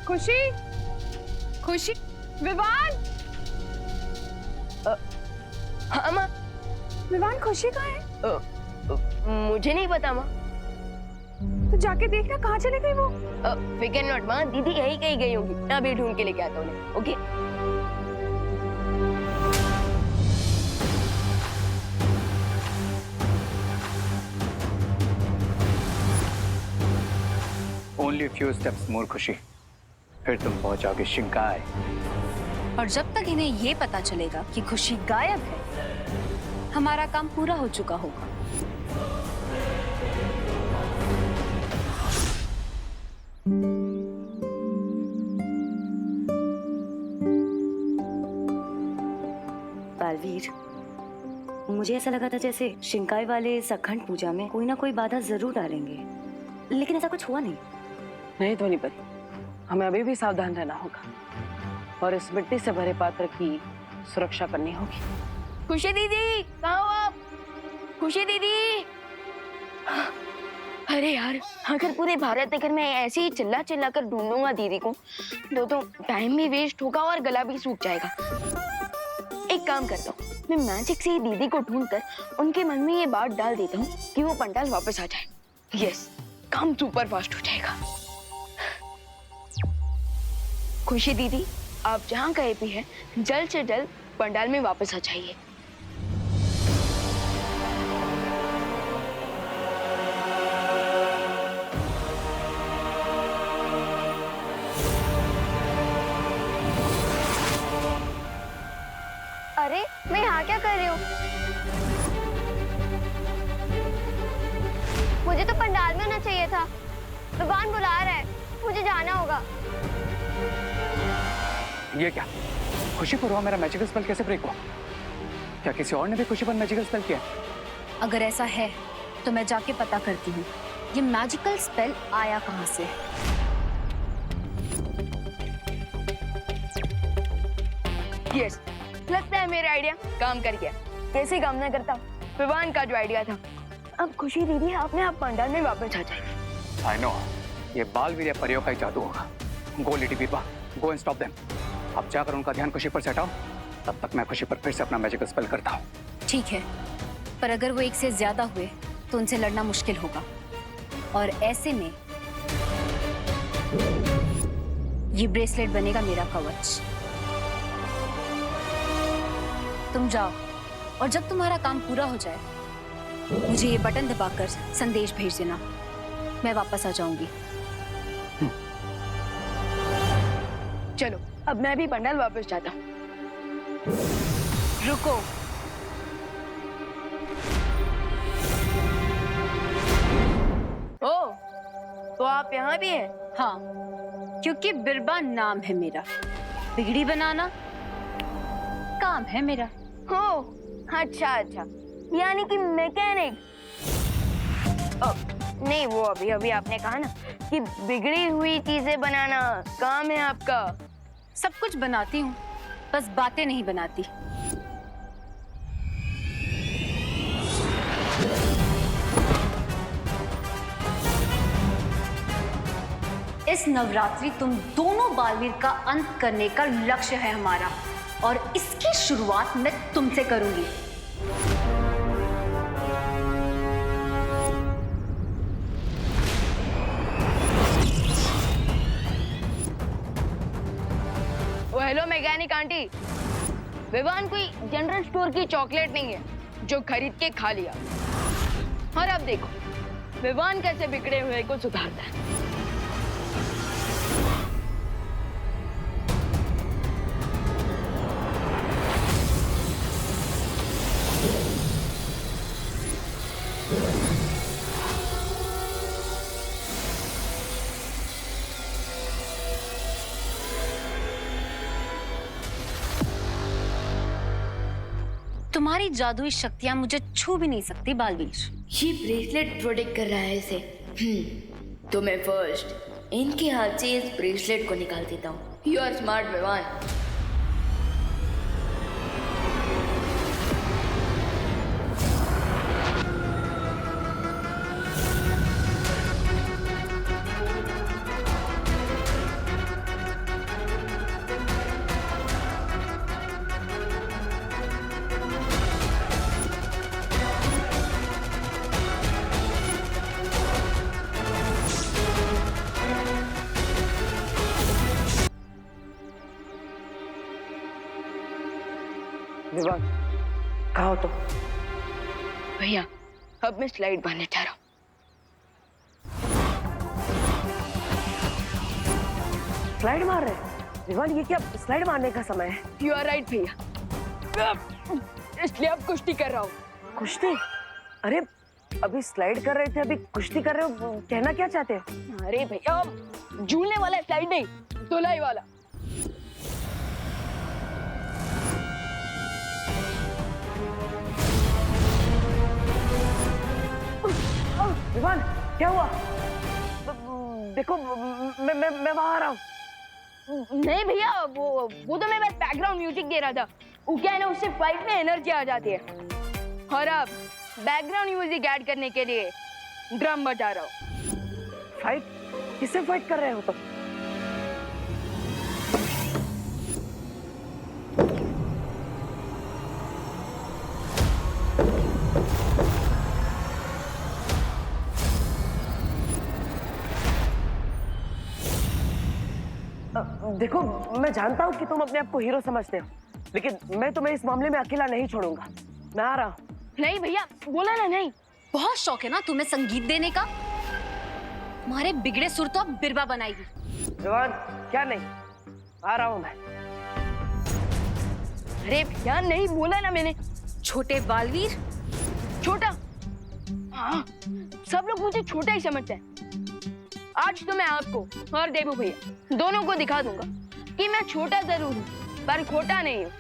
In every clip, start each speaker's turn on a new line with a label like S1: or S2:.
S1: खुशी, खुशी, विवान।
S2: हाँ माँ।
S1: विवान, खुशी कहाँ है?
S2: मुझे नहीं पता माँ।
S1: तो जाके देखना कहाँ चली गई वो।
S2: फिकर नॉट माँ, दीदी यही कहीं गई होगी। मैं अभी ढूंढ के लेके आता हूँ उन्हें। Okay.
S3: Only few steps more खुशी, फिर तुम पहुंचोगे शिंकाई।
S4: और जब तक इन्हें ये पता चलेगा कि खुशी गायब है, हमारा काम पूरा हो चुका होगा।
S5: बालवीर, मुझे ऐसा लगा था जैसे शिंकाई वाले सखंड पूजा में कोई ना कोई बाधा जरूर डालेंगे, लेकिन ऐसा कुछ हुआ नहीं।
S6: नहीं ध्वनिपति, हमें अभी भी सावधान रहना होगा और इस मिट्टी से भरे पात्र की सुरक्षा करनी होगी।
S2: खुशी दीदी, कहाँ हो आप? खुशी दीदी। अरे यार, अगर पूरे भारत नगर में ऐसे ही चिल्ला चिल्ला कर ढूंढूंगा दीदी को तो टाइम भी वेस्ट होगा और गला भी सूख जाएगा। एक काम करता हूँ, मैं मैजिक से ही दीदी को ढूंढकर उनके मन में ये बात डाल देता हूँ कि वो पंडाल वापस आ जाए। यस, काम सुपर फास्ट हो जाएगा। खुशी दीदी, आप जहाँ कहीं भी हैं, जल्द से जल्द पंडाल में वापस आ जाइए।
S7: अरे, मैं यहाँ क्या कर रही हूँ? मुझे तो पंडाल में होना चाहिए था। भगवान बुला रहा है, मुझे जाना होगा।
S3: ये क्या? खुशी पर हुआ मेरा मैजिकल स्पेल कैसे ब्रेक हुआ? क्या किसी और ने भी खुशी पर मैजिकल स्पेल किया?
S4: अगर ऐसा है तो मैं जाके पता करती हूँ ये मैजिकल स्पेल आया कहाँ से।
S2: यस, लगता है मेरा आइडिया काम कर गया। कैसे काम ना करता, विवान का जो आइडिया था। अब खुशी दीदी अपने आप पंडाल में वापस आ जाएगी।
S3: आई नो, ये बालवीर परियों का ही जादू होगा। गो लिटी पीपा, गो एंड स्टॉप देम। अब जाकर उनका ध्यान खुशी पर से हटाओ, तब तक मैं खुशी पर फिर से अपना मैजिकल स्पेल करता हूँ।
S4: ठीक है, पर अगर वो एक से ज्यादा हुए तो उनसे लड़ना मुश्किल होगा, और ऐसे में ये ब्रेसलेट बनेगा मेरा कवच। तुम जाओ, और जब तुम्हारा काम पूरा हो जाए मुझे ये बटन दबाकर संदेश भेज देना, मैं वापस आ जाऊंगी।
S2: चलो, अब मैं भी पंडाल वापस जाता हूँ।
S4: रुको,
S2: ओ, तो आप यहाँ भी हैं?
S4: हाँ, क्योंकि बिरबा नाम है मेरा, बिगड़ी बनाना काम है मेरा।
S2: हो, अच्छा अच्छा, यानी कि मैकेनिक। नहीं, वो अभी अभी आपने कहा ना कि बिगड़ी हुई चीजें बनाना काम है आपका।
S4: सब कुछ बनाती हूँ, बस बातें नहीं बनाती। इस नवरात्रि तुम दोनों बालवीर का अंत करने का लक्ष्य है हमारा, और इसकी शुरुआत मैं तुमसे करूंगी।
S2: हेलो मैकेनिक आंटी, विवान कोई जनरल स्टोर की चॉकलेट नहीं है जो खरीद के खा लिया। और अब देखो विवान कैसे बिगड़े हुए को सुधारता है।
S4: तुम्हारी जादुई शक्तियां मुझे छू भी नहीं सकती बालवीर।
S2: ये ब्रेसलेट प्रोटेक्ट कर रहा है इसे। तो मैं फर्स्ट इनके हाथ से इस ब्रेसलेट को निकाल देता हूँ। You are smart Vivan.
S6: Vivan, कहाँ हो तुम?
S2: भैया अब मैं स्लाइड मारने जा रहा हूँ।
S6: स्लाइड मार रहे? विवान, ये क्या स्लाइड मारने का समय है?
S2: यू आर राइट भैया, इसलिए अब कुश्ती कर रहा हूँ।
S6: कुश्ती? अरे अभी स्लाइड कर रहे थे, अभी कुश्ती कर रहे हो, कहना क्या चाहते हो?
S2: अरे भैया झूलने वाला स्लाइड नहीं, धुलाई वाला।
S6: विवान, क्या हुआ? देखो मैं वहां आ रहा हूँ।
S2: नहीं भैया, वो तो मैं बस बैकग्राउंड म्यूजिक दे रहा था। वो क्या है ना, उससे फाइट में एनर्जी आ जाती है। और अब बैकग्राउंड म्यूजिक ऐड करने के लिए ड्रम बजा रहा हूँ।
S6: फाइट? किससे फाइट कर रहे हो तुम? देखो, मैं जानता हूँ कि तुम अपने आप को हीरो समझते हो, लेकिन मैं तुम्हें इस मामले में अकेला नहीं छोड़ूंगा। मैं आ रहा हूँ।
S2: नहीं भैया, बोला ना नहीं।
S4: बहुत शौक है ना तुम्हें संगीत देने का। तुम्हारे बिगड़े सुर तो अब बिरबा बनाएगी।
S6: विवान, क्या नहीं, आ रहा हूँ मैं।
S2: अरे भैया नहीं, बोला ना मैंने।
S4: छोटे बालवीर।
S2: छोटा? हाँ, सब लोग मुझे छोटा ही समझते हैं। आज तो मैं आपको और देबू भैया दोनों को दिखा दूंगा कि मैं छोटा जरूर हूँ पर खोटा नहीं हूँ।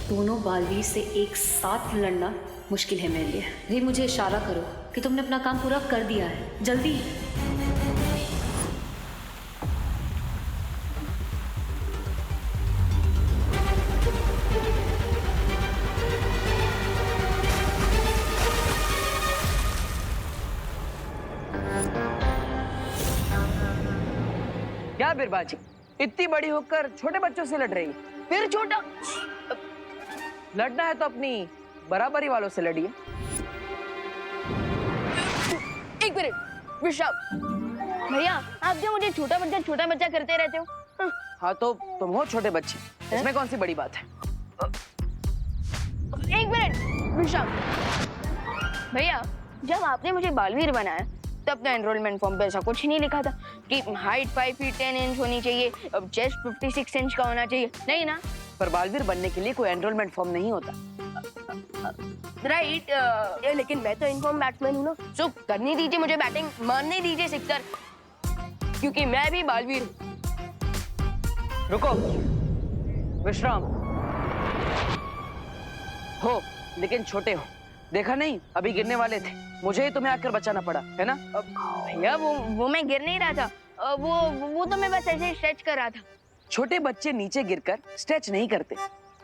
S8: दोनों बालवीर से एक साथ लड़ना मुश्किल है मेरे लिए। रे मुझे इशारा करो कि तुमने अपना काम पूरा कर दिया है, जल्दी।
S6: क्या बिरबाजी, इतनी बड़ी होकर छोटे बच्चों से लड़ रही है?
S2: फिर छोटा?
S6: लड़ना है तो अपनी बराबरी वालों से लड़िए।
S2: एक मिनट विशाल भैया, आप जो मुझे छोटा बच्चा करते रहते हो।
S6: हाँ तो तुम हो छोटे बच्चे, इसमें कौन सी बड़ी बात है?
S2: एक मिनट विशाल भैया, जब आपने मुझे बालवीर बनाया तब तो एनरोलमेंट फॉर्म पे ऐसा कुछ नहीं लिखा था कि हाइट 5 फीट 10 इंच होनी चाहिए, अब चेस्ट 56 इंच का होना चाहिए, नहीं ना?
S6: पर बालवीर बनने के लिए कोई एनरोलमेंट फॉर्म नहीं होता।
S2: राइट, लेकिन मैं तो इनफॉर्म बैट्समैन हूँ ना, सो करने दीजिए मुझे बैटिंग, मारने दीजिए सिक्सर, क्योंकि मैं भी बालवीर हूँ।
S6: रुको, विश्राम हो लेकिन छोटे हो। देखा नहीं, अभी गिरने वाले थे, मुझे ही तुम्हें आकर बचाना पड़ा, है ना?
S2: भैया वो मैं गिर नहीं रहा था, वो तो मैं बस ऐसे स्ट्रेच कर रहा था।
S6: छोटे बच्चे नीचे गिरकर स्ट्रेच नहीं करते,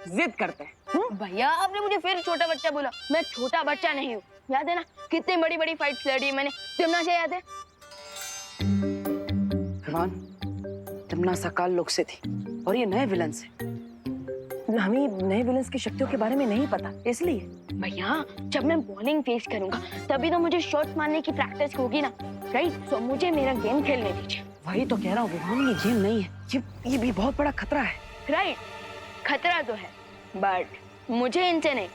S6: जिद करते हैं।
S2: भैया आपने मुझे फिर छोटा बच्चा बोला, मैं छोटा बच्चा नहीं हूँ। याद है ना कितनी बड़ी बड़ी फाइट्स लड़ी मैंने, तिमना से याद है?
S6: विवान, तिमना सकाल लोग से थी और ये नए विलन से। हमें नए विलन्स की शक्तियों के बारे में नहीं पता, इसलिए।
S2: भैया जब मैं बॉलिंग फेस करूंगा तभी तो मुझे शॉट्स मारने की प्रैक्टिस होगी ना, राइट? तो मुझे मेरा गेम खेलने दीजिए।
S6: वही तो कह रहा हूँ विवान, ये गेम नहीं है, ये भी बहुत बड़ा खतरा है।
S2: राइट, खतरा तो है, बट मुझे इनसे नहीं,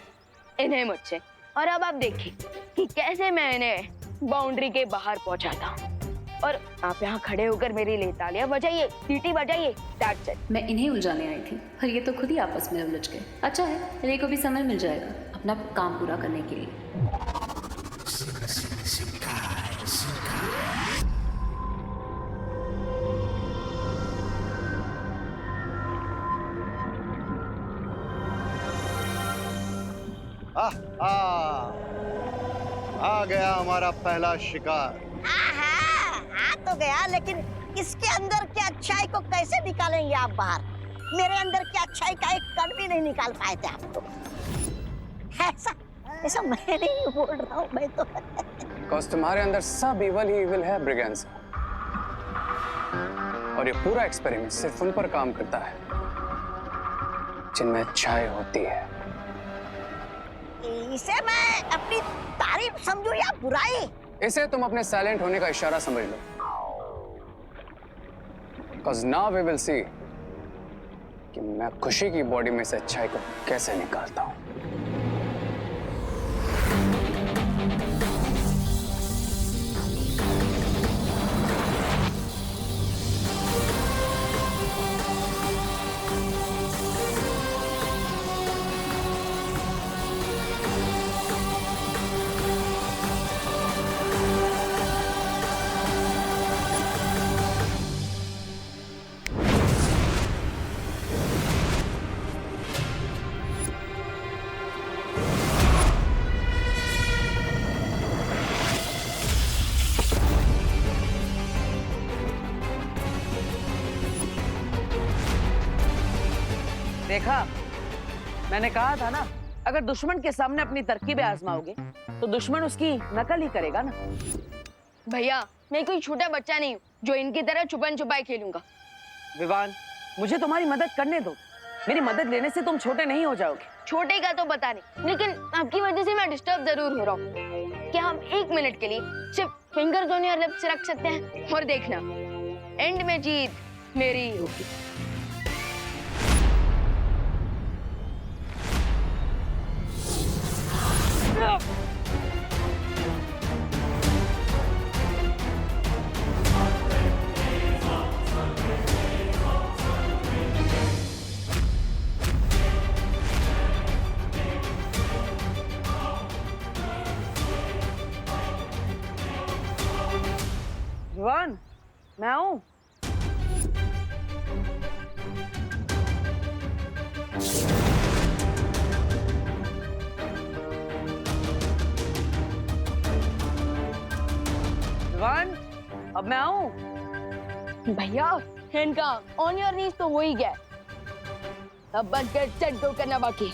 S2: इन्हें मुझसे। और अब आप देखिए कि कैसे मैं इन्हें बाउंड्री के बाहर पहुंचाता हूँ। और आप यहाँ खड़े होकर मेरे लिए तालियां बजाइए, सीटी बजाइए, दैट्स इट।
S8: मैं इन्हें उलझाने आई थी और ये तो खुद ही आपस में उलझ गए। अच्छा है, रे को भी समय मिल जाएगा अपना काम पूरा करने के लिए।
S9: आ गया हमारा पहला शिकार। तो गया, लेकिन इसके अंदर की अच्छाई को कैसे निकालेंगे आप बाहर? मेरे अंदर की अच्छाई का एक कण भी नहीं निकाल पाए थे आप तो। ऐसा ऐसा मैं नहीं बोल रहा हूँ, मैं तो
S3: बिकॉज तुम्हारे अंदर सब इवल ही इवल है ब्रिगेंसा, और ये पूरा एक्सपेरिमेंट सिर्फ उन पर काम करता है जिनमें अच्छाई होती है।
S9: इसे मैं अपनी तारीफ समझूं या बुराई?
S3: इसे तुम अपने साइलेंट होने का इशारा समझ लो, because now we will see कि मैं खुशी की बॉडी में से अच्छाई को कैसे निकालता हूं।
S6: देखा, मैंने कहा था ना, अगर दुश्मन के सामने अपनी तरकीबें आजमाओगे तो दुश्मन उसकी नकल ही करेगा ना।
S2: भैया मैं कोई छोटा बच्चा नहीं हूँ जो इनकी तरह छुपन छुपाई खेलूंगा।
S6: विवान, मुझे तुम्हारी मदद करने दो। मेरी मदद लेने से तुम छोटे नहीं हो जाओगे।
S2: छोटे का तो पता नहीं, लेकिन आपकी वजह से मैं डिस्टर्ब जरूर हो रहा हूँ। क्या हम 1 मिनट के लिए सिर्फ फिंगर्स ऑन योर लिप्स रख सकते हैं? और देखना, एंड में जीत मेरी ही होगी।
S6: विवान, मैं आऊं? विवान, अब मैं आऊं?
S2: भैया इनका ऑन योर नीज तो हो ही गया, अब बस गेट सेट गो करना बाकी।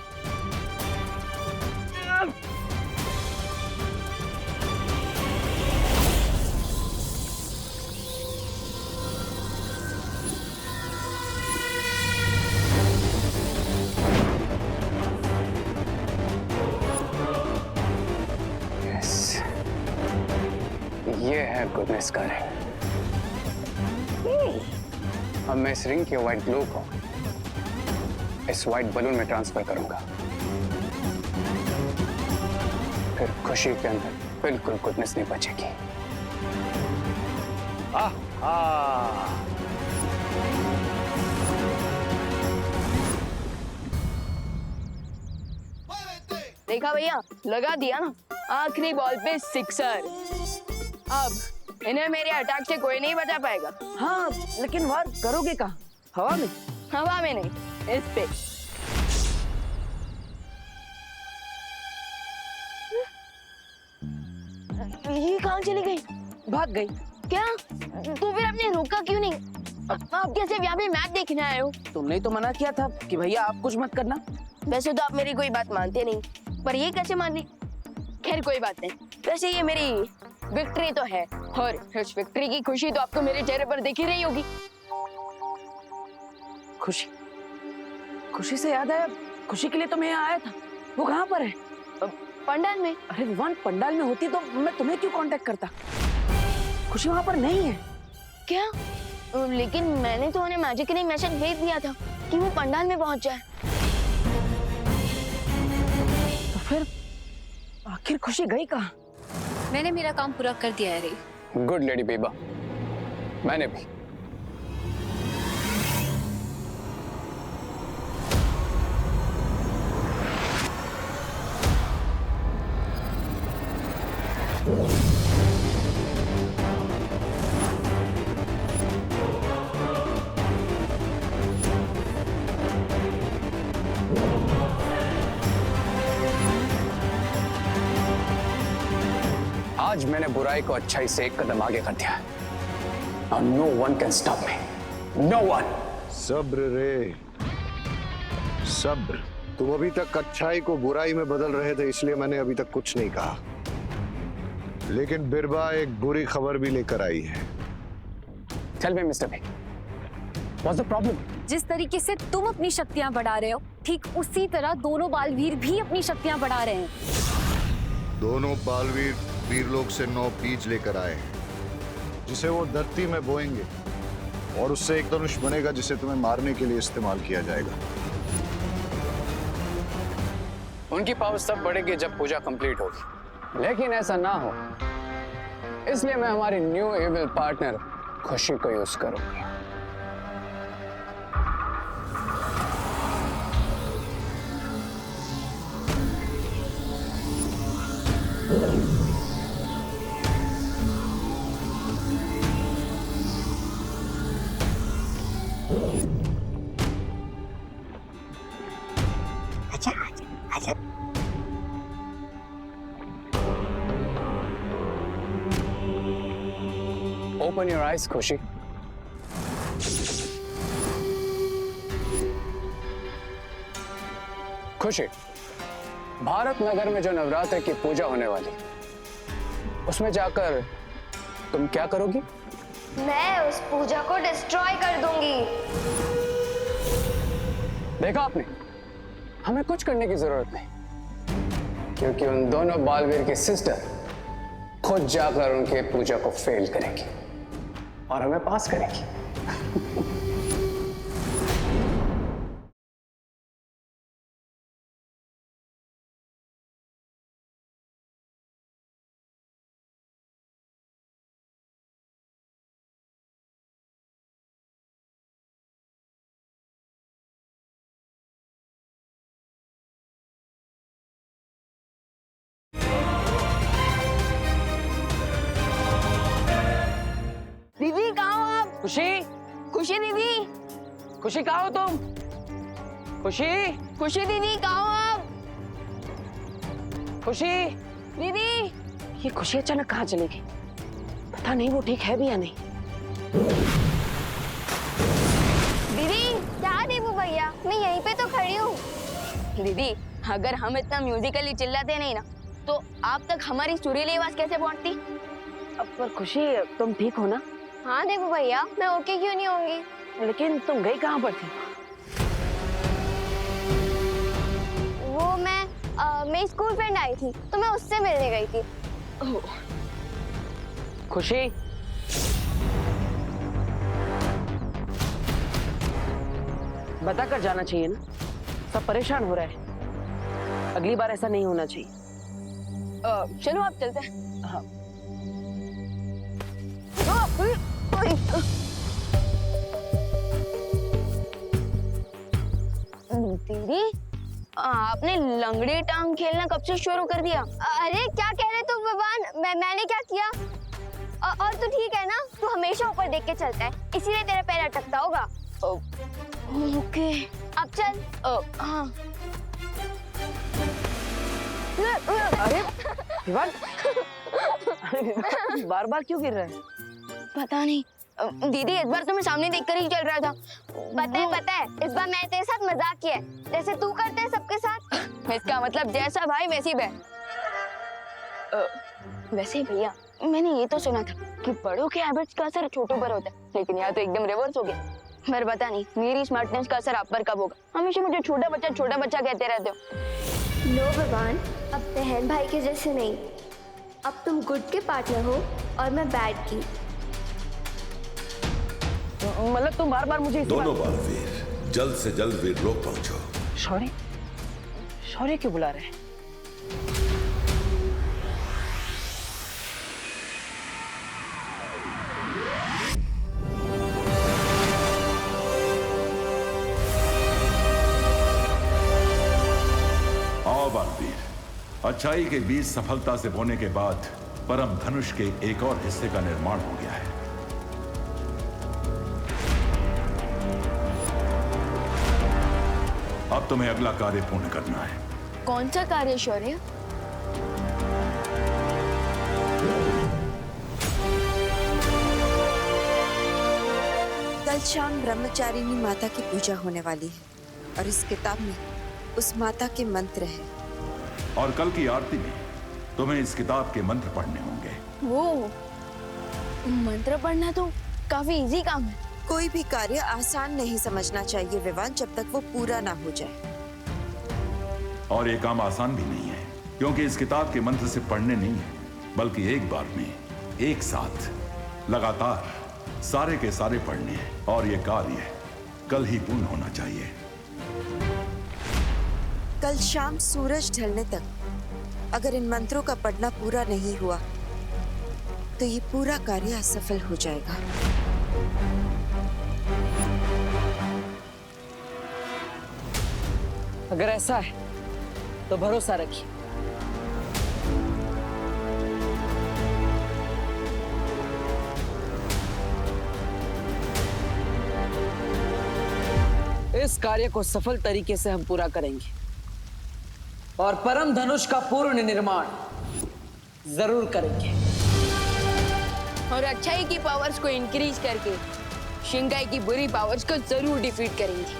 S3: ये है गुडनेस का रिंग। अब मैं इस रिंग के व्हाइट ग्लो को इस व्हाइट बलून में ट्रांसफर करूंगा, फिर खुशी के अंदर बिल्कुल गुडनेस नहीं बचेगी।
S2: देखा भैया, लगा दिया ना, आखिरी बॉल पे सिक्सर। अब इन्हें मेरे अटैक से कोई नहीं बचा पाएगा।
S6: हाँ, लेकिन वार करोगे कहाँ? हवा में?
S2: हवा में नहीं, इस पे। ये कहाँ चली गई?
S6: भाग गई।
S2: क्या? तो फिर आपने रोका क्यों नहीं? आप कैसे यहाँ पे मैच देखने आए हो?
S6: तुमने ही तो मना किया था कि भैया आप कुछ मत करना।
S2: वैसे तो आप मेरी कोई बात मानते नहीं, पर ये कैसे मान ली? खैर कोई बात नहीं। वैसे ये मेरी विक्ट्री तो है, और इस विक्ट्री की खुशी तो आपको मेरे चेहरे पर दिख ही रही होगी।
S6: खुशी? खुशी से याद आया, खुशी के लिए तो मैं यहाँ आया था। वो कहाँ पर है?
S2: पंडाल में।
S6: अरे विवान, पंडाल में होती तो मैं तुम्हें क्यों कांटेक्ट करता? खुशी वहाँ पर नहीं है।
S2: क्या? लेकिन मैंने तो उन्हें मैजिकली मैसेज भेज दिया था कि वो पंडाल में पहुंच जाए।
S6: तो फिर आखिर खुशी गई कहाँ?
S8: मैंने मेरा काम पूरा कर दिया है रे।
S3: गुड लेडी बेबा, मैंने भी। आज मैंने बुराई को अच्छाई से एक कदम आगे कर दिया है। and no one can stop me. No one.
S10: सब्र रे, सब्र। तुम अभी तक अच्छाई को बुराई में बदल रहे थे, इसलिए मैंने अभी तक कुछ नहीं कहा। लेकिन बिरबा एक बुरी खबर भी लेकर आई है।
S3: Tell me, Mr. B. What's the problem?
S8: जिस तरीके से तुम अपनी शक्तियां बढ़ा रहे हो, ठीक उसी तरह दोनों बालवीर भी अपनी शक्तियां बढ़ा रहे हैं।
S10: दोनों बालवीर वीरलोक से 9 बीज लेकर आए हैं, जिसे वो धरती में बोएंगे और उससे एक धनुष बनेगा जिसे तुम्हें मारने के लिए इस्तेमाल किया जाएगा।
S3: उनकी पावर तब बढ़ेगी जब पूजा कंप्लीट होगी, लेकिन ऐसा ना हो इसलिए मैं हमारी न्यू एविल पार्टनर खुशी को यूज करूंगी।
S9: अच्छा अच्छा अच्छा।
S3: Open your eyes, खुशी। खुशी, भारत नगर में जो नवरात्र की पूजा होने वाली, उसमें जाकर तुम क्या करोगी?
S7: मैं उस पूजा को डिस्ट्रॉय कर दूंगी।
S3: देखा आपने, हमें कुछ करने की जरूरत नहीं, क्योंकि उन दोनों बालवीर की सिस्टर खुद जाकर उनके पूजा को फेल करेगी और हमें पास करेगी।
S2: दीदी कहाँ हो आप?
S6: खुशी,
S2: खुशी दीदी,
S6: खुशी कहाँ हो तुम? खुशी,
S2: खुशी दीदी कहाँ हो आप?
S6: खुशी,
S2: दीदी,
S6: ये खुशी अचानक कहाँ चली गई? पता नहीं वो ठीक है भी या नहीं।
S7: दीदी क्या देबू भैया, मैं यहीं पे तो खड़ी हूँ।
S2: दीदी अगर हम इतना म्यूजिकली चिल्लाते नहीं ना, तो आप तक हमारी सुरीली आवाज कैसे पहुंचती?
S6: अब पर खुशी, तुम ठीक हो ना?
S7: हाँ देबू भैया, मैं ओके क्यों नहीं होंगी?
S6: लेकिन तुम गई कहाँ पर थी?
S7: वो मेरी स्कूल फ्रेंड आई थी, तो मैं उससे मिलने गई थी।
S6: खुशी, बता कर जाना चाहिए ना, सब परेशान हो रहा है। अगली बार ऐसा नहीं होना चाहिए।
S2: चलो आप चलते हैं।
S6: हाँ।
S2: दीदी आपने लंगड़ी टांग खेलना कब से शुरू कर दिया?
S7: अरे क्या कह रहे तू भगवान, मैंने क्या किया? और तू ठीक है ना? तू हमेशा ऊपर देख के चलता है, इसीलिए तेरा पैर अटकता होगा।
S2: ओके
S7: अब चल।
S2: हाँ।
S6: अरे विवान, बार बार क्यों गिर रहा है?
S2: पता नहीं दीदी, इस बार तो मैं सामने देखकर ही चल रहा था।
S7: पता है, इस बार मैंने तेरे साथ मजाक किया है, जैसे तू करता है सबके साथ।
S2: इसका मतलब जैसा भाई वैसी बहन। वैसे भैया, मैंने ये तो सुना था कि बड़ों के हैबिट्स का असर छोटों पर होता है, लेकिन यहाँ तो एकदम रिवर्स हो गया। पर पता नहीं मेरी स्मार्टनेस का असर आप पर कब होगा। हमेशा मुझे छोटा बच्चा कहते रहते हो।
S7: नो भगवान, अब बहन भाई के जैसे नहीं, अब तुम गुड के पार्टनर हो और मैं बैड की।
S6: मतलब तुम बार बार मुझे
S11: दोनों बालवीर जल्द से जल्द वीरलोक पहुंचो।
S6: शौर्य, शौर्य क्यों बुला रहे हैं?
S11: आओ बालवीर, अच्छाई के बीज सफलता से बोने के बाद परम धनुष के एक और हिस्से का निर्माण हो गया है। अब तुम्हें अगला कार्य पूर्ण करना है।
S2: कौन सा कार्य शौर्य?
S12: शाम ब्रह्मचारिणी माता की पूजा होने वाली है और इस किताब में उस माता के मंत्र हैं।
S11: और कल की आरती में तुम्हें इस किताब के मंत्र पढ़ने होंगे।
S2: वो मंत्र पढ़ना तो काफी इजी काम है।
S12: कोई भी कार्य आसान नहीं समझना चाहिए विवान, जब तक वो पूरा ना हो जाए।
S11: और ये काम आसान भी नहीं है, क्योंकि इस किताब के मंत्र से पढ़ने नहीं है, बल्कि एक बार में एक साथ लगातार सारे के सारे पढ़ने हैं। और ये कार्य कल ही पूर्ण होना चाहिए।
S12: कल शाम सूरज ढलने तक अगर इन मंत्रों का पढ़ना पूरा नहीं हुआ तो ये पूरा कार्य असफल हो जाएगा।
S6: अगर ऐसा है तो भरोसा रखिए। इस कार्य को सफल तरीके से हम पूरा करेंगे और परम धनुष का पूर्ण निर्माण जरूर करेंगे।
S2: और अच्छाई की पावर्स को इंक्रीज करके शिंगाई की बुरी पावर्स को जरूर डिफीट करेंगे।